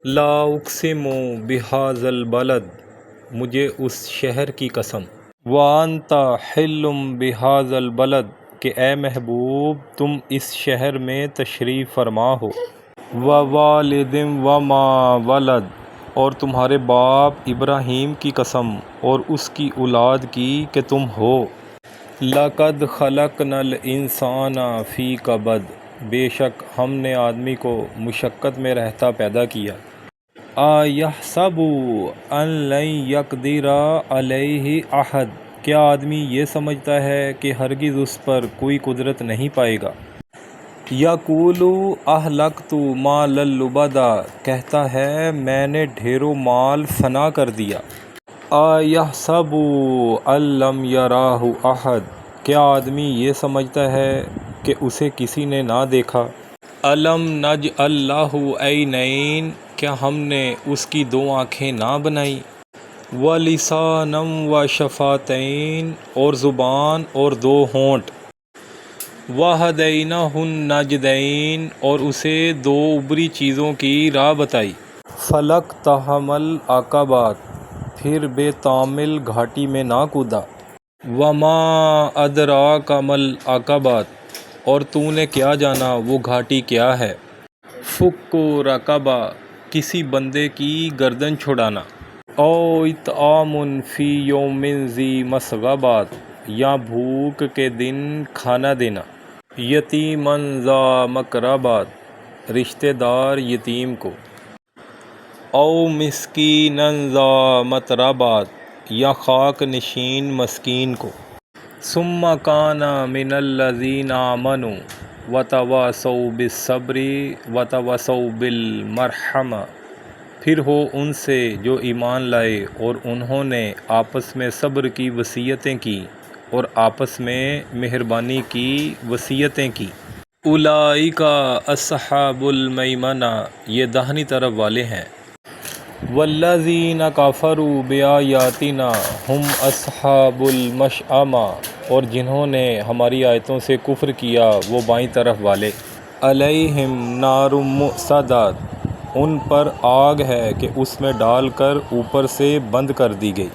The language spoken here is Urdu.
لا اقسم بہذا البلد، مجھے اس شہر کی قسم، وانت حل بہذا البلد، کہ اے محبوب تم اس شہر میں تشریف فرما ہو، ووالد وما ولد، اور تمہارے باپ ابراہیم کی قسم اور اس کی اولاد کی کہ تم ہو، لقد خلقنا الانسان فی کبد، بے شک ہم نے آدمی کو مشقت میں رہتا پیدا کیا، ایحسب ان لن یقدر علیہ احد، کیا آدمی یہ سمجھتا ہے کہ ہرگز اس پر کوئی قدرت نہیں پائے گا، یقول اہلکت مالا لبدا، کہتا ہے میں نے ڈھیروں مال فنا کر دیا، ایحسب ان لم یراہ احد، کیا آدمی یہ سمجھتا ہے کہ اسے کسی نے نہ دیکھا، الم نجعل لہ عینین، کیا ہم نے اس کی دو آنکھیں نہ بنائی، ولسانا وشفتین، اور زبان اور دو ہونٹ، وہدیناہ النجدین، اور اسے دو اوپری چیزوں کی راہ بتائی، فلاقتحم العقبات، پھر بے تامل گھاٹی میں نہ کودا، وما ادراک ما العقبات، اور تو نے کیا جانا وہ گھاٹی کیا ہے، فک رقبہ، کسی بندے کی گردن چھڑانا، او اطعام فی یوم ذی مسغبات، یا بھوک کے دن کھانا دینا، یتیما ذا مقربات، رشتہ دار یتیم کو، او مسکینا ذا متربات، یا خاک نشین مسکین کو، ثم کان من الذین آمنوا وتواصوا بالصبر وتواصوا بالمرحمہ، پھر ہو ان سے جو ایمان لائے اور انہوں نے آپس میں صبر کی وصیتیں کی اور آپس میں مہربانی کی وصیتیں کی، اولئک اصحاب المیمنہ، یہ داہنی طرف والے ہیں، والذین کفروا بآیاتنا ھم اصحاب المشأمہ، اور جنہوں نے ہماری آیتوں سے کفر کیا وہ بائیں طرف والے، علیہم نار مؤصدہ، ان پر آگ ہے کہ اس میں ڈال کر اوپر سے بند کر دی گئی،